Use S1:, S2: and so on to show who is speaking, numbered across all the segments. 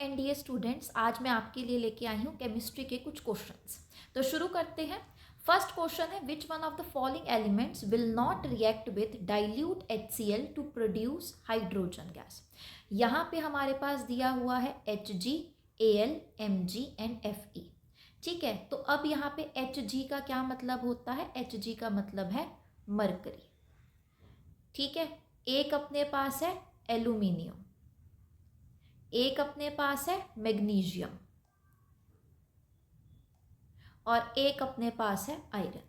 S1: And dear students, आज मैं आपके लिए लेके आई हूँ केमिस्ट्री के कुछ क्वेश्चंस। तो शुरू करते हैं। फर्स्ट क्वेश्चन है, which one of the following elements will not react with dilute HCl to produce hydrogen gas. यहाँ पे हमारे पास दिया हुआ है Hg, Al, Mg and Fe। ठीक है, तो अब यहाँ पे Hg का क्या मतलब होता है? Hg का मतलब है मरकरी। ठीक है, एक अपने पास है एल्यूमिनियम, एक अपने पास है मैग्नीशियम और एक अपने पास है आयरन।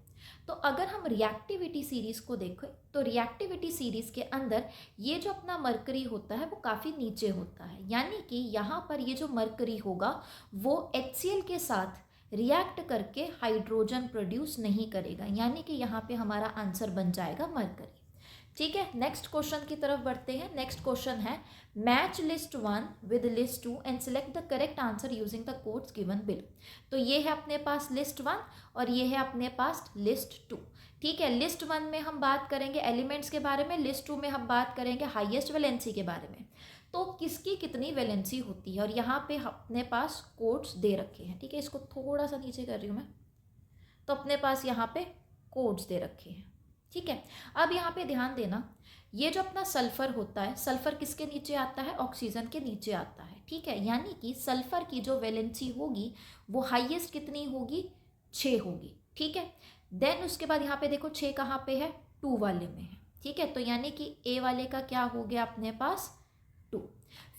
S1: तो अगर हम रिएक्टिविटी सीरीज को देखें तो रिएक्टिविटी सीरीज के अंदर ये जो अपना मरकरी होता है वो काफ़ी नीचे होता है, यानी कि यहाँ पर ये जो मरकरी होगा वो HCl के साथ रिएक्ट करके हाइड्रोजन प्रोड्यूस नहीं करेगा, यानी कि यहाँ पे हमारा आंसर बन जाएगा मरकरी। ठीक है, नेक्स्ट क्वेश्चन की तरफ बढ़ते हैं। नेक्स्ट क्वेश्चन है, match list 1 with list 2 and select the correct answer using the codes given below. तो ये है अपने पास लिस्ट 1 और ये है अपने पास लिस्ट 2। ठीक है, लिस्ट 1 में हम बात करेंगे एलिमेंट्स के बारे में, लिस्ट 2 में हम बात करेंगे हाईएस्ट वैलेंसी के बारे में। तो किसकी कितनी वैलेंसी होती है, और यहाँ पे अपने पास कोड्स दे रखे हैं। ठीक है, इसको थोड़ा सा नीचे कर रही हूँ मैं, तो अपने पास यहाँ पे कोड्स दे रखे हैं। ठीक है, अब यहाँ पे ध्यान देना, ये जो अपना सल्फर होता है, सल्फर किसके नीचे आता है? ऑक्सीजन के नीचे आता है। ठीक है, यानी कि सल्फर की जो वैलेंसी होगी वो हाईएस्ट कितनी होगी? 6 होगी। ठीक है, देन उसके बाद यहाँ पे देखो 6 कहाँ पे है? 2 वाले में है। ठीक है, तो यानी कि ए वाले का क्या हो गया अपने पास? 2।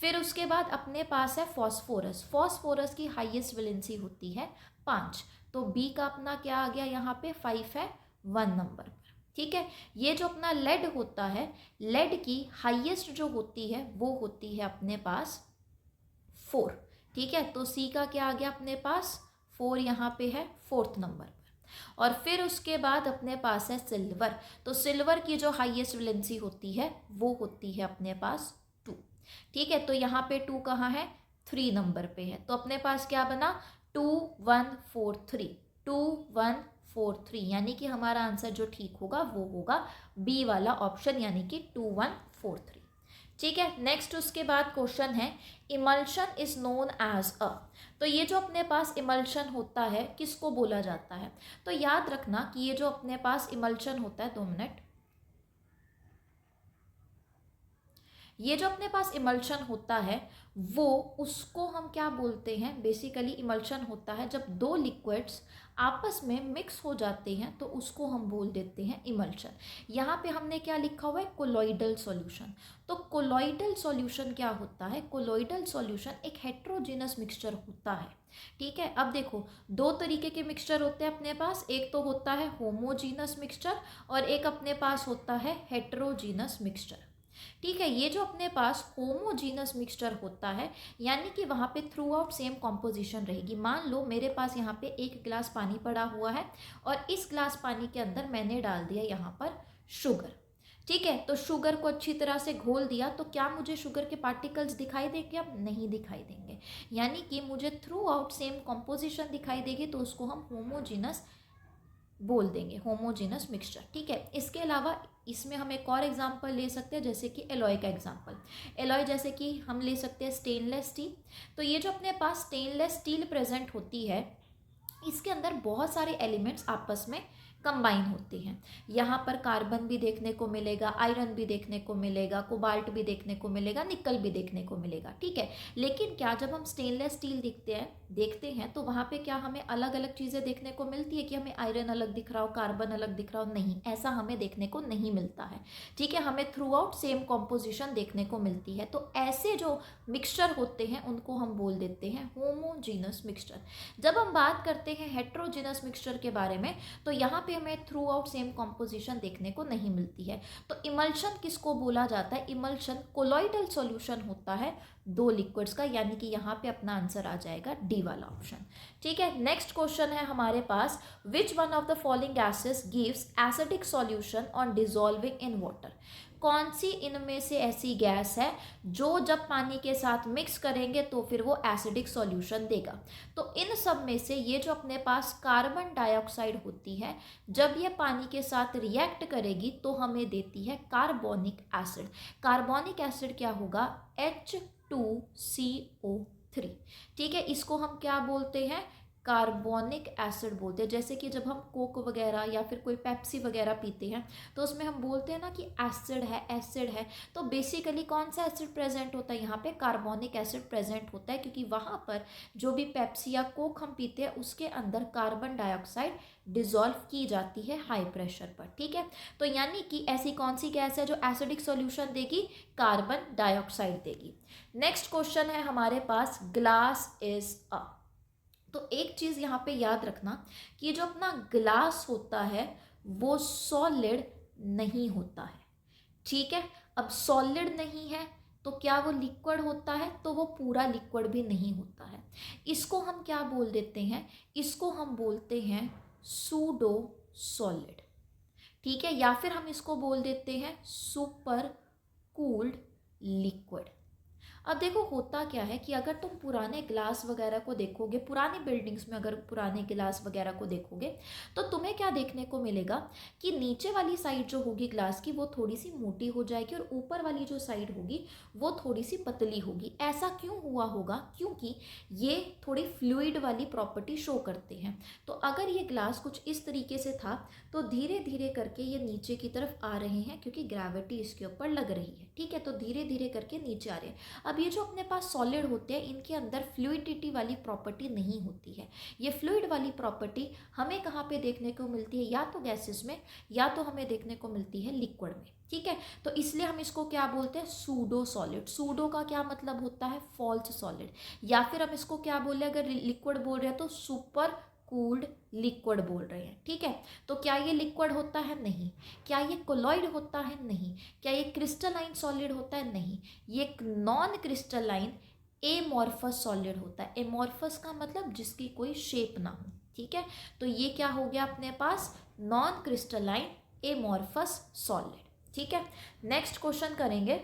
S1: फिर उसके बाद अपने पास है फॉस्फोरस। फॉस्फोरस की हाईएस्ट वैलेंसी होती है 5, तो बी का अपना क्या आ गया यहाँ पे? 5 है 1 नंबर पर। ठीक है, ये जो अपना लेड होता है, लेड की हाईएस्ट जो होती है वो होती है अपने पास 4। ठीक है, तो सी का क्या आ गया अपने पास? 4 यहाँ पे है 4th नंबर पर। और फिर उसके बाद अपने पास है सिल्वर। तो सिल्वर की जो हाईएस्ट वैलेंसी होती है वो होती है अपने पास 2। ठीक है, तो यहाँ पे 2 कहाँ है? 3 नंबर पे है। तो अपने पास क्या बना? 2 1 4 3, 2 1 4 3, यानी कि हमारा आंसर जो ठीक होगा वो होगा बी वाला ऑप्शन, यानी कि 2 1 4 3। ठीक है, नेक्स्ट उसके बाद क्वेश्चन है, emulsion is known as a. तो ये जो अपने पास इमल्शन होता है किसको बोला जाता है? तो याद रखना कि ये जो अपने पास इमल्शन होता है, 2 मिनट, ये जो अपने पास इमल्शन होता है वो उसको हम क्या बोलते हैं? बेसिकली इमल्शन होता है जब दो लिक्विड्स आपस में मिक्स हो जाते हैं तो उसको हम बोल देते हैं इमल्शन। यहाँ पे हमने क्या लिखा हुआ है? Colloidal solution. तो कोलॉइडल सॉल्यूशन क्या होता है? कोलॉइडल सॉल्यूशन एक हेट्रोजीनस मिक्सचर होता है। ठीक है, अब देखो 2 तरीके के मिक्सचर होते हैं अपने पास, एक तो होता है होमोजीनस मिक्सचर और एक अपने पास होता है हेट्रोजीनस मिक्सचर। ठीक है, ये जो अपने पास होमोजीनस मिक्सचर होता है यानी कि वहाँ पे थ्रू आउट सेम कॉम्पोजिशन रहेगी। मान लो मेरे पास यहाँ पे 1 गिलास पानी पड़ा हुआ है और इस गिलास पानी के अंदर मैंने डाल दिया यहाँ पर शुगर। ठीक है, तो शुगर को अच्छी तरह से घोल दिया, तो क्या मुझे शुगर के पार्टिकल्स दिखाई देंगे? अब नहीं दिखाई देंगे, यानी कि मुझे थ्रू आउट सेम कॉम्पोजिशन दिखाई देगी, तो उसको हम होमोजीनस बोल देंगे, होमोजेनस मिक्सचर। ठीक है, इसके अलावा इसमें हम एक और एग्जांपल ले सकते हैं, जैसे कि एलॉय का एग्जांपल। एलॉय जैसे कि हम ले सकते हैं स्टेनलेस स्टील। तो ये जो अपने पास स्टेनलेस स्टील प्रेजेंट होती है, इसके अंदर बहुत सारे एलिमेंट्स आपस में कंबाइन होते हैं। यहाँ पर कार्बन भी देखने को मिलेगा, आयरन भी देखने को मिलेगा, कोबाल्ट भी देखने को मिलेगा, निकल भी देखने को मिलेगा। ठीक है, लेकिन क्या जब हम स्टेनलेस स्टील देखते हैं तो वहाँ पे क्या हमें अलग अलग चीज़ें देखने को मिलती है कि हमें आयरन अलग दिख रहा हो, कार्बन अलग दिख रहा हो? नहीं, ऐसा हमें देखने को नहीं मिलता है। ठीक है, हमें थ्रू आउट सेम कॉम्पोजिशन देखने को मिलती है। तो ऐसे जो मिक्सचर होते हैं उनको हम बोल देते हैं होमोजीनस मिक्सचर। जब हम बात करते हैं हेट्रोजीनस मिक्सचर के बारे में, तो यहाँ पे हमें थ्रू आउट सेम कॉम्पोजिशन देखने को नहीं मिलती है। तो इमल्शन किसको बोला जाता है? इमल्शन कोलॉइडल सॉल्यूशन होता है 2 लिक्विड्स का, यानी कि यहाँ पे अपना आंसर आ जाएगा डी वाला ऑप्शन। ठीक है, नेक्स्ट क्वेश्चन है हमारे पास, which one of the following gases gives acidic solution on dissolving in water. कौन सी इनमें से ऐसी गैस है जो जब पानी के साथ मिक्स करेंगे तो फिर वो एसिडिक सॉल्यूशन देगा? तो इन सब में से ये जो अपने पास कार्बन डाइऑक्साइड होती है, जब ये पानी के साथ रिएक्ट करेगी तो हमें देती है कार्बोनिक एसिड। कार्बोनिक एसिड क्या होगा? H2CO3। ठीक है, इसको हम क्या बोलते हैं, कार्बोनिक एसिड बोलते हैं। जैसे कि जब हम कोक वगैरह या फिर कोई पेप्सी वगैरह पीते हैं तो उसमें हम बोलते हैं ना कि एसिड है, एसिड है। तो बेसिकली कौन सा एसिड प्रेजेंट होता है यहाँ पे, कार्बोनिक एसिड प्रेजेंट होता है, क्योंकि वहाँ पर जो भी पेप्सी या कोक हम पीते हैं उसके अंदर कार्बन डाइऑक्साइड डिजोल्व की जाती है हाई प्रेशर पर। ठीक है, तो यानी कि ऐसी कौन सी गैस है जो एसिडिक सॉल्यूशन देगी, कार्बन डाइऑक्साइड देगी। नेक्स्ट क्वेश्चन है हमारे पास, ग्लास इज अ। तो एक चीज यहाँ पे याद रखना कि जो अपना ग्लास होता है वो सॉलिड नहीं होता है। ठीक है, अब सॉलिड नहीं है तो क्या वो लिक्विड होता है, तो वो पूरा लिक्विड भी नहीं होता है। इसको हम क्या बोल देते हैं, इसको हम बोलते हैं सूडो सॉलिड। ठीक है, या फिर हम इसको बोल देते हैं सुपर कूल्ड लिक्विड। अब देखो होता क्या है कि अगर तुम पुराने ग्लास वगैरह को देखोगे, पुरानी बिल्डिंग्स में अगर पुराने ग्लास वगैरह को देखोगे तो तुम्हें क्या देखने को मिलेगा कि नीचे वाली साइड जो होगी ग्लास की वो थोड़ी सी मोटी हो जाएगी और ऊपर वाली जो साइड होगी वो थोड़ी सी पतली होगी। ऐसा क्यों हुआ होगा, क्योंकि ये थोड़ी फ्लूइड वाली प्रॉपर्टी शो करते हैं। तो अगर ये ग्लास कुछ इस तरीके से था तो धीरे धीरे करके ये नीचे की तरफ आ रहे हैं क्योंकि ग्रेविटी इसके ऊपर लग रही है। ठीक है, तो धीरे धीरे करके नीचे आ रहे हैं। अब ये जो अपने पास सॉलिड होते हैं इनके अंदर फ्लूइडिटी वाली प्रॉपर्टी नहीं होती है। ये फ्लूइड वाली प्रॉपर्टी हमें कहाँ पे देखने को मिलती है, या तो गैसेस में या तो हमें देखने को मिलती है लिक्विड में। ठीक है, तो इसलिए हम इसको क्या बोलते हैं, सूडो सॉलिड। सूडो का क्या मतलब होता है, फॉल्स सॉलिड। या फिर हम इसको क्या बोले, अगर लिक्विड बोल रहे हैं तो सुपर कूल्ड लिक्विड बोल रहे हैं। ठीक है, तो क्या ये लिक्विड होता है, नहीं। क्या ये कोलॉइड होता है, नहीं। क्या ये क्रिस्टलाइन सॉलिड होता है, नहीं। ये एक नॉन क्रिस्टलाइन एमॉर्फस सॉलिड होता है। एमॉर्फस का मतलब जिसकी कोई शेप ना हो। ठीक है, तो ये क्या हो गया अपने पास, नॉन क्रिस्टलाइन एमॉर्फस सॉलिड। ठीक है, नेक्स्ट क्वेश्चन करेंगे,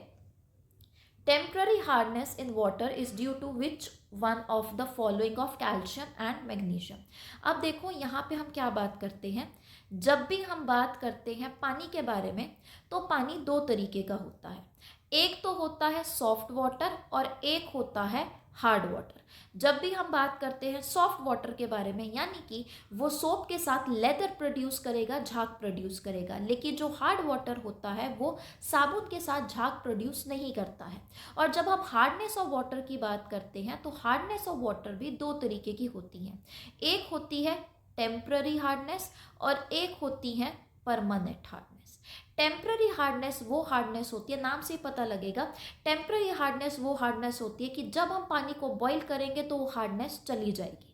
S1: temporary hardness in water is due to which one of the following of calcium and magnesium. अब देखो यहाँ पे हम क्या बात करते हैं, जब भी हम बात करते हैं पानी के बारे में तो पानी दो तरीके का होता है। एक तो होता है सॉफ्ट वाटर और एक होता है हार्ड वाटर। जब भी हम बात करते हैं सॉफ्ट वाटर के बारे में, यानी कि वो सोप के साथ लेदर प्रोड्यूस करेगा, झाग प्रोड्यूस करेगा। लेकिन जो हार्ड वाटर होता है वो साबुन के साथ झाग प्रोड्यूस नहीं करता है। और जब हम हार्डनेस ऑफ वाटर की बात करते हैं तो हार्डनेस ऑफ वाटर भी दो तरीके की होती है। एक होती है टेम्पररी हार्डनेस और एक होती है परमानेंट हार्डनेस। टेम्पररी हार्डनेस वो हार्डनेस होती है, नाम से ही पता लगेगा। टेम्पररी हार्डनेस वो हार्डनेस होती है कि जब हम पानी को बॉईल करेंगे तो वो हार्डनेस चली जाएगी।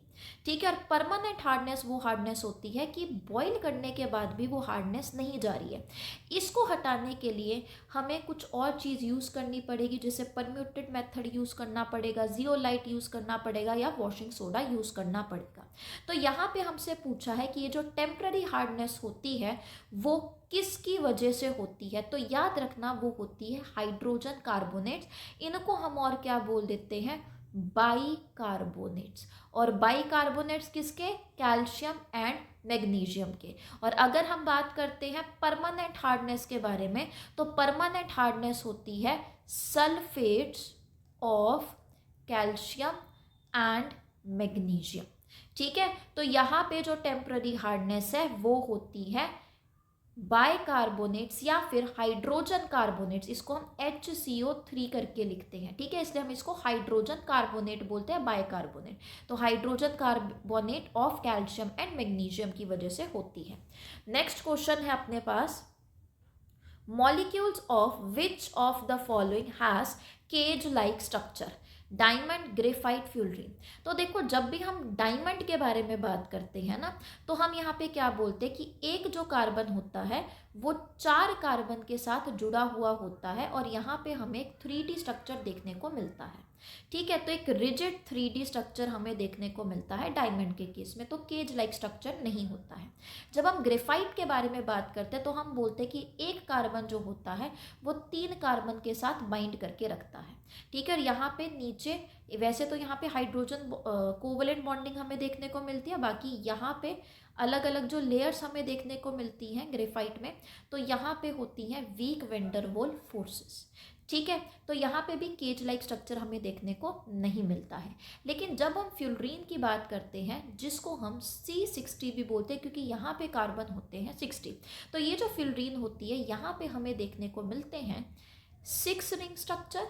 S1: ठीक है, और परमानेंट हार्डनेस वो हार्डनेस होती है कि बॉईल करने के बाद भी वो हार्डनेस नहीं जा रही है। इसको हटाने के लिए हमें कुछ और चीज़ यूज़ करनी पड़ेगी, जैसे परम्यूटेड मेथड यूज़ करना पड़ेगा, जियोलाइट यूज़ करना पड़ेगा या वॉशिंग सोडा यूज़ करना पड़ेगा। तो यहाँ पे हमसे पूछा है कि ये जो टेम्पररी हार्डनेस होती है वो किसकी वजह से होती है, तो याद रखना वो होती है हाइड्रोजन कार्बोनेट्स। इनको हम और क्या बोल देते हैं, बाइकार्बोनेट्स। और बाइकार्बोनेट्स किसके, कैल्शियम एंड मैग्नीशियम के। और अगर हम बात करते हैं परमानेंट हार्डनेस के बारे में तो परमानेंट हार्डनेस होती है sulphates of calcium and magnesium. ठीक है, तो यहाँ पे जो टेम्पररी हार्डनेस है वो होती है बाइकार्बोनेट्स या फिर हाइड्रोजन कार्बोनेट्स। इसको हम HCO3 करके लिखते हैं। ठीक है, इसलिए हम इसको हाइड्रोजन कार्बोनेट बोलते हैं, बाइकार्बोनेट। तो hydrogen carbonate of calcium and magnesium की वजह से होती है। नेक्स्ट क्वेश्चन है अपने पास, molecules of which of the following has cage like structure, diamond, graphite, fullerene. तो देखो जब भी हम डायमंड के बारे में बात करते हैं ना तो हम यहाँ पे क्या बोलते हैं कि एक जो कार्बन होता है वो 4 कार्बन के साथ जुड़ा हुआ होता है और यहाँ पे हमें एक 3D स्ट्रक्चर देखने को मिलता है। ठीक है, तो एक रिजिड 3D स्ट्रक्चर हमें देखने को मिलता है डायमंड के केस में, तो केज लाइक स्ट्रक्चर नहीं होता है। जब हम ग्रेफाइट के बारे में बात करते हैं तो हम बोलते हैं कि एक कार्बन जो होता है वो 3 कार्बन के साथ बाइंड करके रखता है। ठीक है, और यहाँ पे नीचे वैसे तो यहाँ पे हाइड्रोजन कोवलेंट बॉन्डिंग हमें देखने को मिलती है, बाकी यहाँ पे अलग अलग जो लेयर्स हमें देखने को मिलती हैं ग्रेफाइट में, तो यहाँ पे होती हैं वीक वेंडरवॉल फोर्सेस। ठीक है, तो यहाँ पे भी केज लाइक स्ट्रक्चर हमें देखने को नहीं मिलता है। लेकिन जब हम फ्यूलरीन की बात करते हैं, जिसको हम C60 भी बोलते हैं क्योंकि यहाँ पे कार्बन होते हैं 60, तो ये जो फ्यूलरीन होती है यहाँ पे हमें देखने को मिलते हैं 6 रिंग स्ट्रक्चर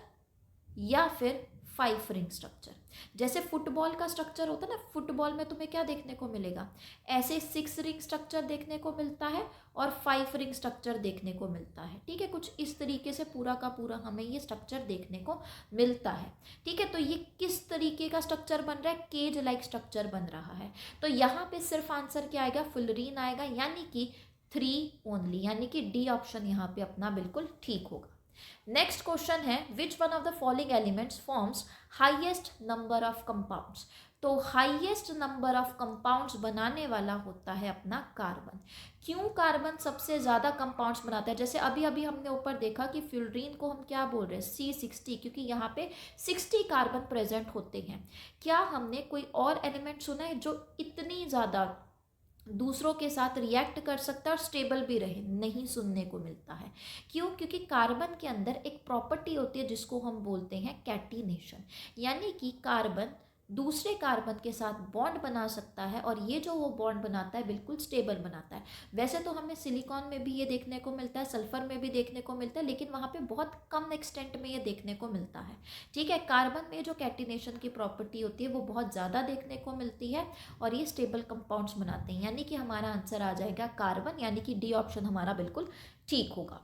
S1: या फिर 5 रिंग स्ट्रक्चर। जैसे फुटबॉल का स्ट्रक्चर होता है ना, फुटबॉल में तुम्हें क्या देखने को मिलेगा, ऐसे 6 रिंग स्ट्रक्चर देखने को मिलता है और 5 रिंग स्ट्रक्चर देखने को मिलता है। ठीक है, कुछ इस तरीके से पूरा का पूरा हमें ये स्ट्रक्चर देखने को मिलता है। ठीक है, तो ये किस तरीके का स्ट्रक्चर बन रहा है, केज लाइक स्ट्रक्चर बन रहा है। तो यहाँ पे सिर्फ आंसर क्या आएगा, फ्यूलरीन आएगा, यानी कि 3 ओनली, यानी कि डी ऑप्शन यहाँ पे अपना बिल्कुल ठीक होगा। नेक्स्ट क्वेश्चन है, which one of the following elements forms highest number of compounds. तो हाईएस्ट नंबर ऑफ कंपाउंड्स बनाने वाला होता है अपना कार्बन। क्यों कार्बन सबसे ज़्यादा कंपाउंड्स बनाता है, जैसे अभी अभी हमने ऊपर देखा कि फ्यूलरीन को हम क्या बोल रहे हैं, C60, क्योंकि यहाँ पे 60 कार्बन प्रेजेंट होते हैं। क्या हमने कोई और एलिमेंट सुना है जो इतनी ज़्यादा दूसरों के साथ रिएक्ट कर सकता है और स्टेबल भी रहे, नहीं सुनने को मिलता है। क्यों, क्योंकि कार्बन के अंदर एक प्रॉपर्टी होती है जिसको हम बोलते हैं कैटिनेशन, यानी कि कार्बन दूसरे कार्बन के साथ बॉन्ड बना सकता है और ये जो वो बॉन्ड बनाता है बिल्कुल स्टेबल बनाता है। वैसे तो हमें सिलिकॉन में भी ये देखने को मिलता है, सल्फर में भी देखने को मिलता है, लेकिन वहाँ पे बहुत कम एक्सटेंट में ये देखने को मिलता है। ठीक है, कार्बन में जो कैटिनेशन की प्रॉपर्टी होती है वो बहुत ज़्यादा देखने को मिलती है और ये स्टेबल कंपाउंड्स बनाते हैं, यानी कि हमारा आंसर आ जाएगा कार्बन, यानी कि डी ऑप्शन हमारा बिल्कुल ठीक होगा।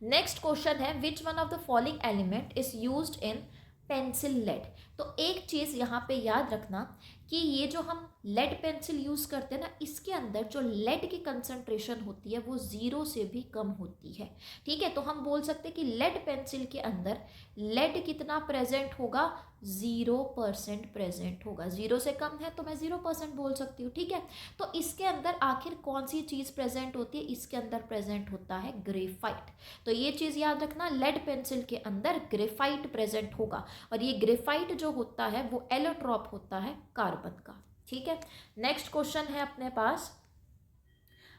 S1: नेक्स्ट क्वेश्चन है, which one of the following element is used in pencil lead. तो एक चीज़ यहाँ पे याद रखना कि ये जो हम लेड पेंसिल यूज़ करते हैं ना, इसके अंदर जो लेड की कंसंट्रेशन होती है वो 0 से भी कम होती है। ठीक है, तो हम बोल सकते हैं कि लेड पेंसिल के अंदर लेड कितना प्रेजेंट होगा, 0% प्रेजेंट होगा। 0 से कम है तो मैं 0% बोल सकती हूँ। ठीक है, तो इसके अंदर आखिर कौन सी चीज़ प्रेजेंट होती है, इसके अंदर प्रेजेंट होता है ग्रेफाइट। तो ये चीज़ याद रखना, लेड पेंसिल के अंदर ग्रेफाइट प्रेजेंट होगा और ये ग्रेफाइट जो होता है वो एलोट्रॉप होता है कार्बन का। ठीक है, नेक्स्ट क्वेश्चन है अपने पास,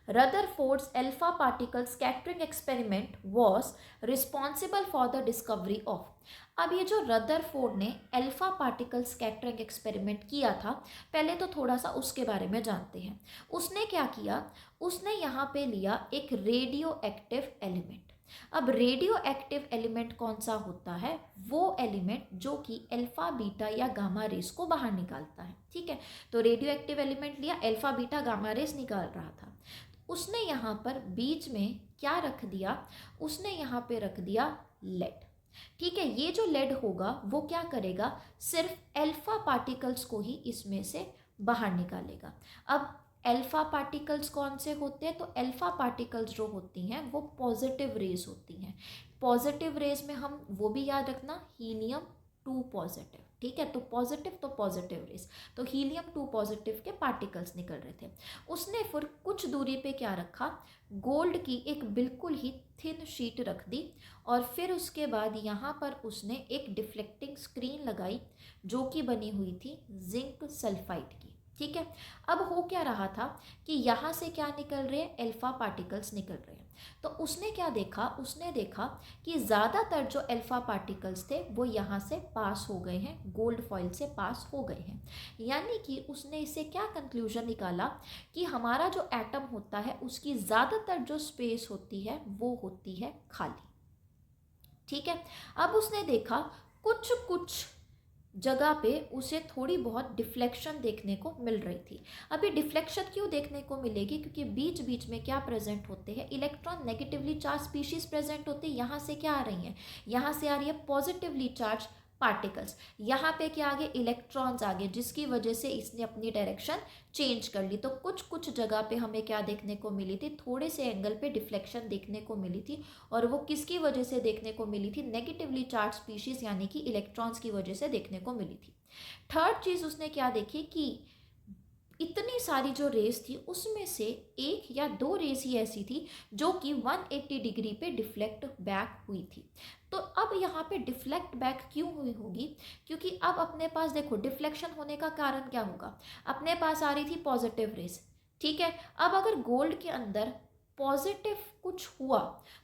S1: Rutherford's alpha particle scattering experiment was responsible for the discovery of. अब ये जो रदरफोर्ड ने अल्फा पार्टिकल स्कैटरिंग एक्सपेरिमेंट किया था, पहले तो थोड़ा सा उसके बारे में जानते हैं। उसने क्या किया, उसने यहाँ पे लिया एक रेडियो एक्टिव एलिमेंट। अब रेडियो एक्टिव एलिमेंट कौन सा होता है, वो एलिमेंट जो कि अल्फा बीटा या गामा रेस को बाहर निकालता है। ठीक है, तो रेडियो एक्टिव एलिमेंट लिया, अल्फा बीटा गामा रेस निकाल रहा था। उसने यहाँ पर बीच में क्या रख दिया, उसने यहाँ पे रख दिया लेड। ठीक है, ये जो लेड होगा वो क्या करेगा, सिर्फ अल्फा पार्टिकल्स को ही इसमें से बाहर निकालेगा। अब अल्फा पार्टिकल्स कौन से होते हैं, तो अल्फा पार्टिकल्स जो होती हैं वो पॉजिटिव रेज होती हैं। पॉजिटिव रेज में हम वो भी याद रखना, हीलियम 2 पॉजिटिव। ठीक है, तो पॉजिटिव रेज, तो हीलियम 2 पॉजिटिव के पार्टिकल्स निकल रहे थे। उसने फिर कुछ दूरी पे क्या रखा, गोल्ड की एक बिल्कुल ही थिन शीट रख दी और फिर उसके बाद यहाँ पर उसने एक डिफ्लेक्टिंग स्क्रीन लगाई जो कि बनी हुई थी जिंक सल्फाइड की। ठीक है, अब हो क्या रहा था कि यहाँ से क्या निकल रहे हैं, अल्फा पार्टिकल्स निकल रहे हैं। तो उसने क्या देखा, उसने देखा कि ज़्यादातर जो अल्फा पार्टिकल्स थे वो यहाँ से पास हो गए हैं, गोल्ड फॉइल से पास हो गए हैं। यानी कि उसने इससे क्या कंक्लूजन निकाला कि हमारा जो एटम होता है उसकी ज़्यादातर जो स्पेस होती है वो होती है खाली। ठीक है, अब उसने देखा कुछ कुछ जगह पे उसे थोड़ी बहुत डिफ्लेक्शन देखने को मिल रही थी। अभी डिफ्लेक्शन क्यों देखने को मिलेगी, क्योंकि बीच बीच में क्या प्रेजेंट होते हैं, electron negatively charge species present होते हैं। यहाँ से क्या आ रही हैं, यहाँ से आ रही है पॉजिटिवली चार्ज पार्टिकल्स, यहाँ पे क्या आगे इलेक्ट्रॉन्स आगे, जिसकी वजह से इसने अपनी डायरेक्शन चेंज कर ली। तो कुछ कुछ जगह पे हमें क्या देखने को मिली थी, थोड़े से एंगल पे डिफ्लेक्शन देखने को मिली थी और वो किसकी वजह से देखने को मिली थी, नेगेटिवली चार्ज स्पीशीज यानी कि इलेक्ट्रॉन्स की वजह से देखने को मिली थी। थर्ड चीज़ उसने क्या देखी कि इतनी सारी जो रेस थी उसमें से 1 या 2 रेस ही ऐसी थी जो कि 180 डिग्री पे डिफ्लेक्ट बैक हुई थी। तो अब यहाँ पे डिफ्लेक्ट बैक क्यों हुई होगी, क्योंकि अब अपने पास देखो डिफ्लेक्शन होने का कारण क्या होगा, अपने पास आ रही थी पॉजिटिव रेस। ठीक है, अब अगर गोल्ड के अंदर पॉजिटिव कुछ हुआ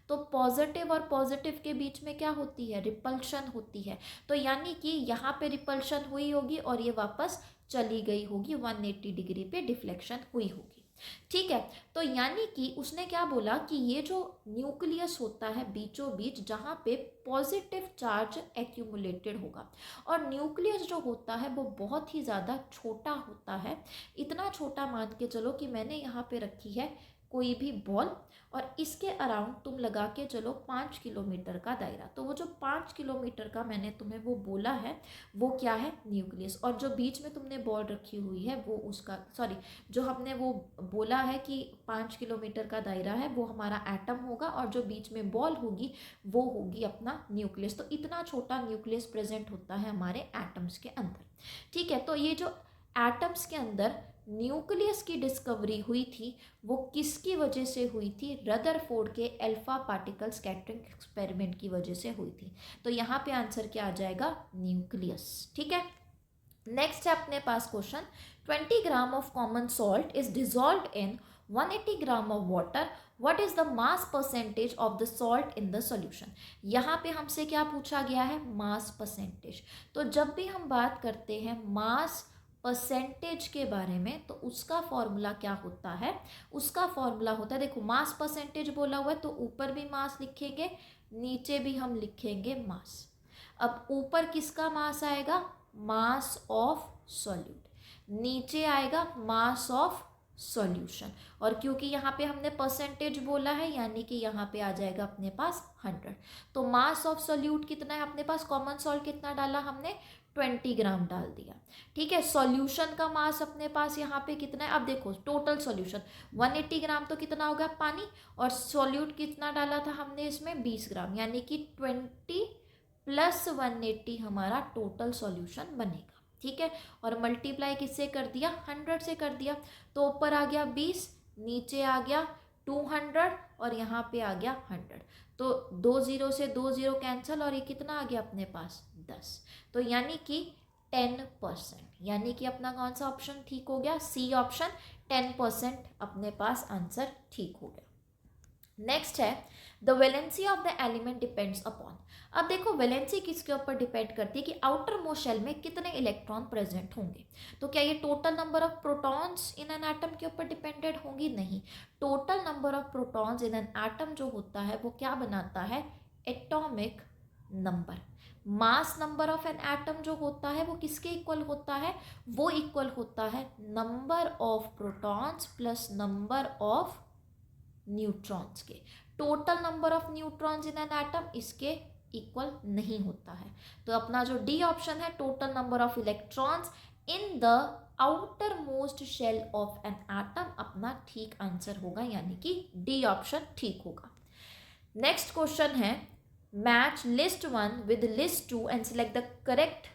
S1: तो पॉजिटिव और पॉजिटिव के बीच में क्या होती है, रिपल्शन होती है। तो यानी कि यहाँ पे रिपल्शन हुई होगी और ये वापस चली गई होगी, 180 डिग्री पे डिफ्लेक्शन हुई होगी। ठीक है, तो यानी कि उसने क्या बोला कि ये जो न्यूक्लियस होता है बीचों बीच जहाँ पे पॉजिटिव चार्ज एक्यूमुलेटेड होगा, और न्यूक्लियस जो होता है वो बहुत ही ज़्यादा छोटा होता है। इतना छोटा मान के चलो कि मैंने यहाँ पे रखी है कोई भी बॉल और इसके अराउंड तुम लगा के चलो 5 किलोमीटर का दायरा। तो वो जो 5 किलोमीटर का मैंने तुम्हें वो बोला है वो क्या है, न्यूक्लियस। और जो बीच में तुमने बॉल रखी हुई है वो उसका, सॉरी, जो हमने वो बोला है कि 5 किलोमीटर का दायरा है वो हमारा एटम होगा, और जो बीच में बॉल होगी वो होगी अपना न्यूक्लियस। तो इतना छोटा न्यूक्लियस प्रेजेंट होता है हमारे एटम्स के अंदर। ठीक है, तो ये जो एटम्स के अंदर न्यूक्लियस की डिस्कवरी हुई थी वो किसकी वजह से हुई थी, रदरफोर्ड के अल्फा पार्टिकल स्कैटरिंग एक्सपेरिमेंट की वजह से हुई थी। तो यहाँ पे आंसर क्या आ जाएगा, न्यूक्लियस। ठीक है, नेक्स्ट है अपने पास question, 20 gram of common salt is dissolved in 180 gram of water, what is the mass percentage of the salt in the solution. यहाँ पे हमसे क्या पूछा गया है, मास परसेंटेज। तो जब भी हम बात करते हैं मास परसेंटेज के बारे में तो उसका फॉर्मूला क्या होता है, उसका फॉर्मूला होता है, देखो मास परसेंटेज बोला हुआ है तो ऊपर भी मास लिखेंगे, नीचे भी हम लिखेंगे मास। अब ऊपर किसका मास आएगा, मास ऑफ सॉल्यूट, नीचे आएगा मास ऑफ सॉल्यूशन। और क्योंकि यहाँ पे हमने परसेंटेज बोला है यानी कि यहाँ पे आ जाएगा अपने पास 100। तो मास ऑफ सॉल्यूट कितना है अपने पास, कॉमन सॉल्ट कितना डाला हमने, 20 ग्राम डाल दिया। ठीक है, सॉल्यूशन का मास अपने पास यहाँ पे कितना है, अब देखो टोटल सॉल्यूशन 180 ग्राम तो कितना होगा पानी, और सॉल्यूट कितना डाला था हमने इसमें 20 ग्राम, यानी कि 20 + 180 हमारा टोटल सॉल्यूशन बनेगा। ठीक है, और मल्टीप्लाई किससे कर दिया, 100 से कर दिया। तो ऊपर आ गया 20, नीचे आ गया 200 और यहाँ पे आ गया 100। तो 2 0 से 2 0 कैंसिल और ये कितना आ गया अपने पास 10। तो यानी कि 10%, यानी कि अपना कौन सा ऑप्शन ठीक हो गया, सी ऑप्शन, 10% अपने पास आंसर ठीक हो गया। नेक्स्ट है the valency of the element depends upon. अब देखो वैलेंसी किसके ऊपर डिपेंड करती है कि आउटर मोस्ट शेल में कितने इलेक्ट्रॉन प्रेजेंट होंगे। तो क्या ये total number of protons in an atom के ऊपर डिपेंडेड होंगी, नहीं। Total number of protons in an atom जो होता है वो क्या बनाता है, atomic number. Mass number of an atom जो होता है वो किसके इक्वल होता है, वो इक्वल होता है number of protons plus number of neutrons के। Total number of neutrons in an atom इसके इक्वल नहीं होता है। तो अपना जो डी ऑप्शन है, total number of electrons in the outermost shell of an atom, अपना ठीक आंसर होगा, यानी कि डी ऑप्शन ठीक होगा। नेक्स्ट क्वेश्चन है match list 1 with list 2 and select the correct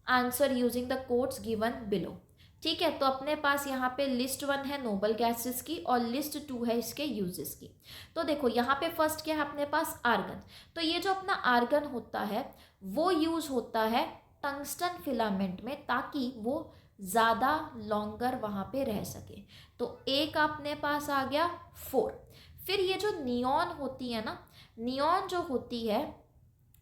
S1: answer using the codes given below. ठीक है, तो अपने पास यहाँ पे लिस्ट 1 है नोबल गैसेस की और लिस्ट 2 है इसके यूजेस की। तो देखो यहाँ पे फर्स्ट क्या है अपने पास, आर्गन। तो ये जो अपना आर्गन होता है वो यूज होता है टंगस्टन फिलामेंट में, ताकि वो ज़्यादा लॉन्गर वहाँ पे रह सके। तो एक अपने पास आ गया 4। फिर ये जो नियॉन होती है ना, नियॉन जो होती है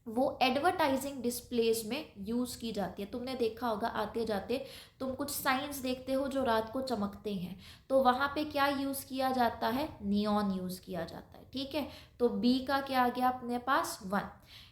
S1: वो एडवर्टाइजिंग डिस्प्लेज में यूज़ की जाती है। तुमने देखा होगा आते जाते तुम कुछ साइंस देखते हो जो रात को चमकते हैं, तो वहाँ पे क्या यूज़ किया जाता है, नियॉन यूज़ किया जाता है। ठीक है, तो बी का क्या आ गया अपने पास 1।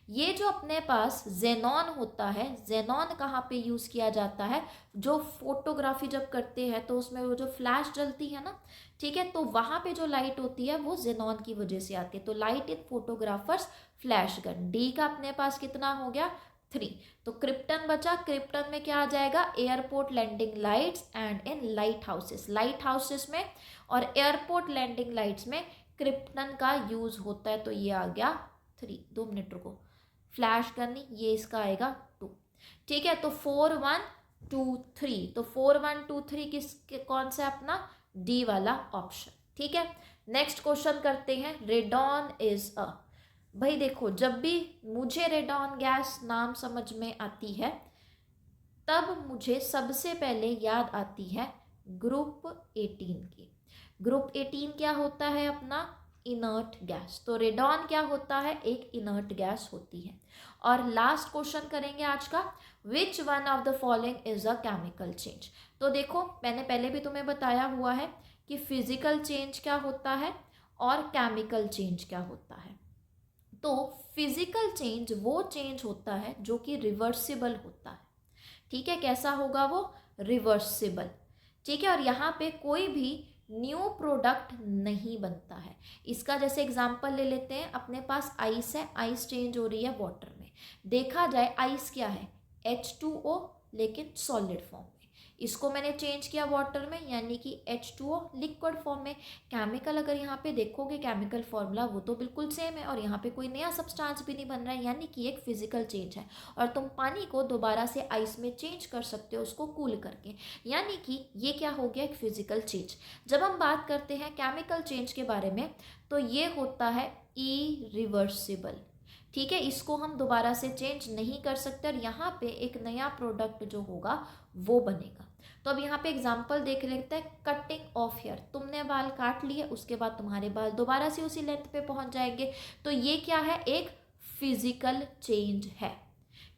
S1: ये जो अपने पास जेनॉन होता है, जेनॉन कहाँ पे यूज़ किया जाता है, जो फोटोग्राफी जब करते हैं तो उसमें वो जो फ्लैश जलती है ना, ठीक है, तो वहाँ पे जो लाइट होती है वो जेनॉन की वजह से आती है। तो light in photographers flash gun, D का अपने पास कितना हो गया 3। तो क्रिप्टन बचा, क्रिप्टन में क्या आ जाएगा, airport landing lights and in light houses. Light houses में और एयरपोर्ट लैंडिंग लाइट्स में क्रिप्टन का यूज होता है। तो ये आ गया 3। 2 मिनट रुको, फ्लैश करनी, ये इसका आएगा 2। ठीक है, तो 4 1 2 3, तो 4 1 2 3 किसके कौन सा अपना डी वाला ऑप्शन। ठीक है, नेक्स्ट क्वेश्चन करते हैं, रेडॉन इज अ। भाई देखो जब भी मुझे रेडॉन गैस नाम समझ में आती है तब मुझे सबसे पहले याद आती है ग्रुप 18 की। ग्रुप 18 क्या होता है अपना, इनर्ट गैस। तो रेडॉन क्या होता है, एक इनर्ट गैस होती है। और लास्ट क्वेश्चन करेंगे आज का, विच one of the following is a chemical change. तो देखो मैंने पहले भी तुम्हें बताया हुआ है कि फिजिकल चेंज क्या होता है और केमिकल चेंज क्या होता है। तो फिजिकल चेंज वो चेंज होता है जो कि रिवर्सिबल होता है, ठीक है। कैसा होगा वो, रिवर्सिबल, ठीक है। और यहाँ पे कोई भी न्यू प्रोडक्ट नहीं बनता है। इसका जैसे एग्जांपल ले लेते हैं, अपने पास आइस है, आइस चेंज हो रही है वाटर में। देखा जाए आइस क्या है, H2O, लेकिन सॉलिड फॉर्म में। इसको मैंने चेंज किया वाटर में, यानी कि H2O लिक्विड फॉर्म में। केमिकल अगर यहाँ पे देखोगे केमिकल फॉर्मूला वो तो बिल्कुल सेम है, और यहाँ पे कोई नया सब्सटेंस भी नहीं बन रहा है, यानी कि एक फिजिकल चेंज है। और तुम पानी को दोबारा से आइस में चेंज कर सकते हो उसको कूल करके, यानी कि ये क्या हो गया, एक फिजिकल चेंज। जब हम बात करते हैं केमिकल चेंज के बारे में, तो ये होता है इरिवर्सिबल, ठीक है। इसको हम दोबारा से चेंज नहीं कर सकते, और यहाँ पे एक नया प्रोडक्ट जो होगा वो बनेगा। तो अब यहाँ पे एग्जांपल देख लेते हैं, कटिंग ऑफ हेयर। तुमने बाल काट लिए, उसके बाद तुम्हारे बाल दोबारा से उसी लेंथ पे पहुंच जाएंगे, तो ये क्या है, एक फिजिकल चेंज है,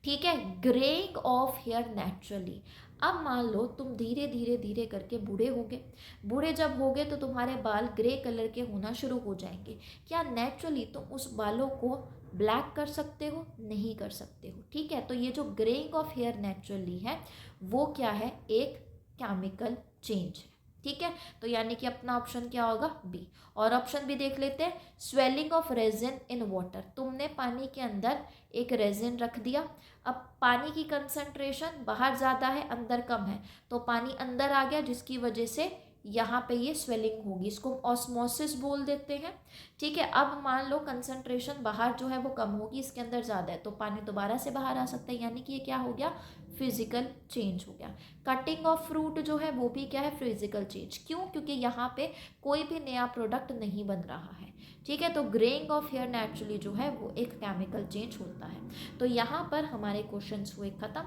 S1: ठीक है। Greying of hair naturally. अब मान लो तुम धीरे धीरे धीरे करके बूढ़े होगे, बूढ़े जब होगे तो तुम्हारे बाल ग्रे कलर के होना शुरू हो जाएंगे। क्या नेचुरली तुम उस बालों को ब्लैक कर सकते हो, नहीं कर सकते हो, ठीक है। तो ये जो ग्रेइंग ऑफ हेयर नेचुरली है वो क्या है, एक केमिकल चेंज है, ठीक है। तो यानी कि अपना ऑप्शन क्या होगा, बी। और ऑप्शन भी देख लेते हैं, swelling of resin in water. तुमने पानी के अंदर एक रेजिन रख दिया, अब पानी की कंसंट्रेशन बाहर ज़्यादा है अंदर कम है, तो पानी अंदर आ गया, जिसकी वजह से यहाँ पे ये स्वेलिंग होगी। इसको ऑस्मोसिस बोल देते हैं, ठीक है। अब मान लो कंसंट्रेशन बाहर जो है वो कम होगी, इसके अंदर ज़्यादा है, तो पानी दोबारा से बाहर आ सकता है, यानी कि ये क्या हो गया, फिजिकल चेंज हो गया। कटिंग ऑफ फ्रूट जो है वो भी क्या है, फिजिकल चेंज। क्यों, क्योंकि यहाँ पे कोई भी नया प्रोडक्ट नहीं बन रहा है, ठीक है। तो ग्रेइंग ऑफ हेयर नेचुरली जो है वो एक केमिकल चेंज होता है। तो यहाँ पर हमारे क्वेश्चंस हुए ख़त्म।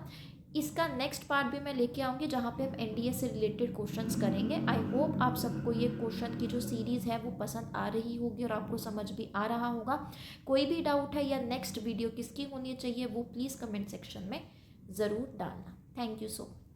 S1: इसका नेक्स्ट पार्ट भी मैं लेके आऊँगी, जहाँ पे हम एनडीए से रिलेटेड क्वेश्चंस करेंगे। आई होप आप सबको ये क्वेश्चन की जो सीरीज़ है वो पसंद आ रही होगी और आपको समझ भी आ रहा होगा। कोई भी डाउट है या नेक्स्ट वीडियो किसकी होनी चाहिए वो प्लीज़ कमेंट सेक्शन में ज़रूर डालना। Thank you so much.